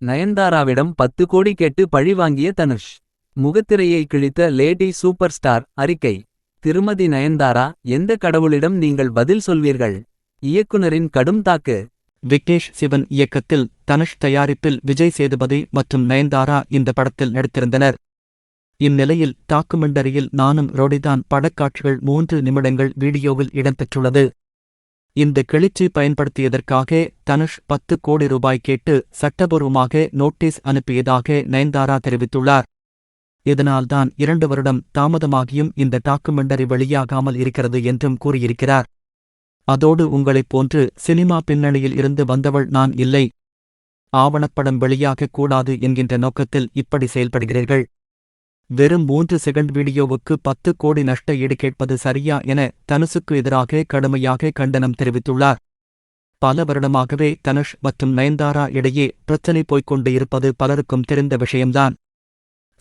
நயன்தாராவிடம் 10 கோடி கேட்டு பழி வாங்கிய தனுஷ். முகத்திரையை கிழித்த லேடி சூப்பர் ஸ்டார் அறிக்கை. திருமதி நயன்தாரா, எந்த கடவுளிடம் நீங்கள் பதில் சொல்வீர்கள்? இயக்குனரின் கடும் தாக்கு. விக்னேஷ் சிவன் இயக்கத்தில் தனுஷ் தயாரிப்பில் விஜய் சேதுபதி மற்றும் நயன்தாரா இந்த படத்தில் நடித்திருந்தனர். இந்நிலையில் டாக்குமெண்டரியில் நானும் ரோடிதான் படக்காட்சிகள் 3 நிமிடங்கள் வீடியோவில் இடம்பெற்றுள்ளது. இந்த கிளிச்சி பயன்படுத்தியதற்காக தனுஷ் 10 கோடி ரூபாய் கேட்டு சட்டபூர்வமாக நோட்டீஸ் அனுப்பியதாக நயன்தாரா தெரிவித்துள்ளார். இதனால்தான் 2 வருடம் தாமதமாகியும் இந்த டாக்குமெண்டரி வெளியாகாமல் இருக்கிறது என்றும் கூறியிருக்கிறார். அதோடு உங்களைப் போன்று சினிமா பின்னணியில் இருந்து வந்தவள் நான் இல்லை. ஆவணப்படம் வெளியாகக் கூடாது என்கின்ற நோக்கத்தில் இப்படி செயல்படுகிறீர்கள். வெறும் 3 செகண்ட் வீடியோவுக்கு 10 கோடி நஷ்ட ஈடு கேட்பது சரியா என தனுஷுக்கு எதிராக கடுமையாக கண்டனம் தெரிவித்துள்ளார். பல வருடமாகவே தனுஷ் மற்றும் நயன்தாரா இடையே பிரச்சனை போய்க்கொண்டு இருப்பது பலருக்கும் தெரிந்த விஷயம்தான்.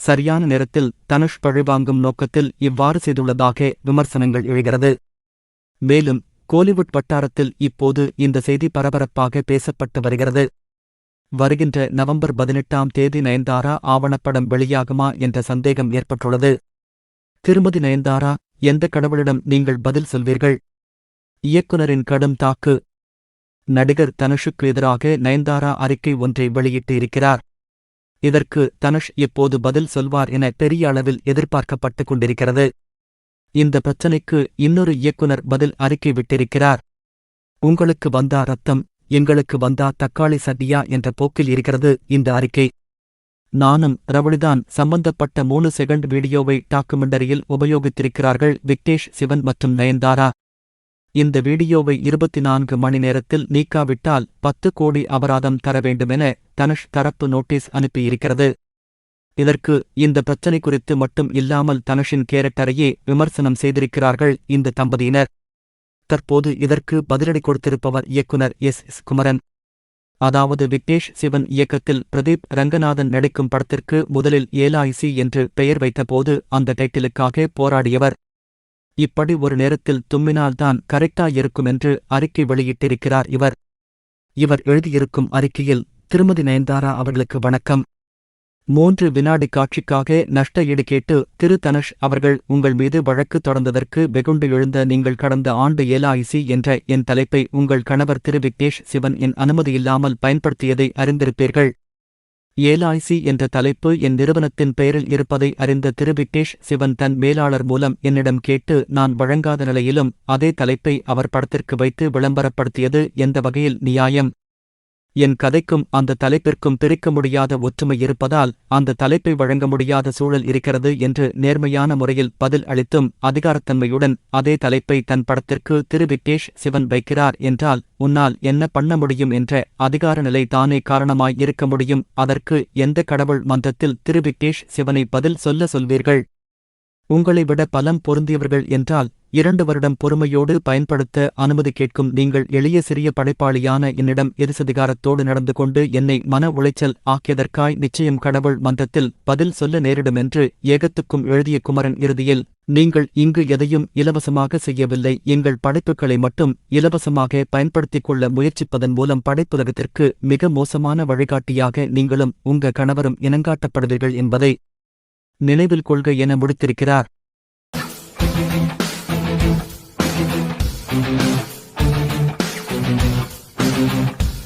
சரியான நேரத்தில் தனுஷ் பழிவாங்கும் நோக்கத்தில் இவ்வாறு செய்துள்ளதாக விமர்சனங்கள் எழுகிறது. மேலும் கோலிவுட் வட்டாரத்தில் இப்போது இந்த செய்தி பரபரப்பாக பேசப்பட்டு வருகிறது. வருகின்ற நவம்பர் 18ஆம் தேதி நயன்தாரா ஆவணப்படம் வெளியாகுமா என்ற சந்தேகம் ஏற்பட்டுள்ளது. திருமதி நயன்தாரா, எந்த கடவுளிடம் நீங்கள் பதில் சொல்வீர்கள்? இயக்குனரின் கடும் தாக்கு. நடிகர் தனுஷுக்கு எதிராக நயன்தாரா அறிக்கை ஒன்றை வெளியிட்டு இருக்கிறார். இதற்கு தனுஷ் எப்போது பதில் சொல்வார் என பெரிய அளவில் எதிர்பார்க்கப்பட்டுக் கொண்டிருக்கிறது. இந்த பிரச்சனைக்கு இன்னொரு இயக்குனர் பதில் அறிக்கை விட்டிருக்கிறார். உங்களுக்கு வந்தா ரத்தம், எங்களுக்கு வந்தா தக்காளி சட்டியா என்ற போக்கில் இருக்கிறது இந்த அறிக்கை. நானும் ரவுடிதான் சம்பந்தப்பட்ட 3 செகண்ட் வீடியோவை டாக்குமெண்டரியில் உபயோகித்திருக்கிறார்கள் விக்னேஷ் சிவன் மற்றும் நயன்தாரா. இந்த வீடியோவை 24 மணி நேரத்தில் நீக்காவிட்டால் 10 கோடி அபராதம் தர வேண்டுமென தனுஷ் தரப்பு நோட்டீஸ் அனுப்பியிருக்கிறது. இதற்கு இந்த பிரச்சனை குறித்து மட்டும் இல்லாமல் தனுஷின் கேரக்டரையே விமர்சனம் செய்திருக்கிறார்கள் இந்த தம்பதியினர். தற்போது இதற்கு பதிலடி கொடுத்திருப்பவர் இயக்குனர் எஸ் குமரன். அதாவது விக்னேஷ் சிவன் இயக்கத்தில் பிரதீப் ரங்கநாதன் நடிக்கும் படத்திற்கு முதலில் ஏலாய்சி என்று பெயர் வைத்தபோது அந்த டைட்டிலுக்காக போராடியவர். இப்படி ஒரு நேரத்தில் தும்மினால்தான் கரெக்டா இருக்கும் என்று அறிக்கை வெளியிட்டிருக்கிறார் இவர். இவர் எழுதியிருக்கும் அறிக்கையில், திருமதி நயன்தாரா அவர்களுக்கு வணக்கம். 3 வினாடி காட்சிக்காக நஷ்ட ஈடு கேட்டு திரு தனுஷ் அவர்கள் உங்கள் மீது வழக்கு தொடர்ந்ததற்கு வெகுண்டு எழுந்த நீங்கள் கடந்த ஆண்டு ஏலாய்சி என்ற என் தலைப்பை உங்கள் கணவர் திரு விக்னேஷ் சிவன் என் அனுமதியில்லாமல் பயன்படுத்தியதை அறிந்திருப்பீர்கள். ஏலாய்சி என்ற தலைப்பு என் நிறுவனத்தின் பெயரில் இருப்பதை அறிந்த திரு விக்னேஷ் சிவன் தன் மேலாளர் மூலம் என்னிடம் கேட்டு நான் வழங்காத நிலையிலும் அதே தலைப்பை அவர் படத்திற்கு வைத்து விளம்பரப்படுத்தியது எந்த வகையில் நியாயம்? என் கதைக்கும் அந்த தலைப்பிற்கும் பிரிக்க முடியாத ஒற்றுமை இருப்பதால் அந்த தலைப்பை வழங்க முடியாத சூழல் இருக்கிறது என்று நேர்மையான முறையில் பதில் அளித்தும் அதிகாரத்தன்மையுடன் அதே தலைப்பை தன் படத்திற்கு திரு விக்னேஷ் சிவன் வைக்கிறார் என்றால் உன்னால் என்ன பண்ண முடியும் என்ற அதிகார நிலை தானே காரணமாய் இருக்க முடியும். அதற்கு எந்த கடவுள் மன்றத்தில் திரு விக்னேஷ் சிவனை பதில் சொல்வீர்கள்? உங்களை விட பலம் பொருந்தியவர்கள் என்றால் 2 வருடம் பொறுமையோடு பயன்படுத்த அனுமதி கேட்கும் நீங்கள் எளிய சிறிய படைப்பாளியான என்னிடம் எரிசதிகாரத்தோடு நடந்து கொண்டு என்னை மன உளைச்சல் ஆக்கியதற்காய் நிச்சயம் கடவுள் மன்றத்தில் பதில் சொல்ல நேரிடும் என்று ஏகத்துக்கும் எழுதிய குமரன் இறுதியில், நீங்கள் இங்கு எதையும் இலவசமாக செய்யவில்லை, எங்கள் படைப்புகளை மட்டும் இலவசமாக பயன்படுத்திக் கொள்ள முயற்சிப்பதன் மூலம் படைப்புலகத்திற்கு மிக மோசமான வழிகாட்டியாக நீங்களும் உங்க கணவரும் இனங்காட்டப்படுவீர்கள் என்பதை நினைவில் கொள்க என முடித்திருக்கிறார்.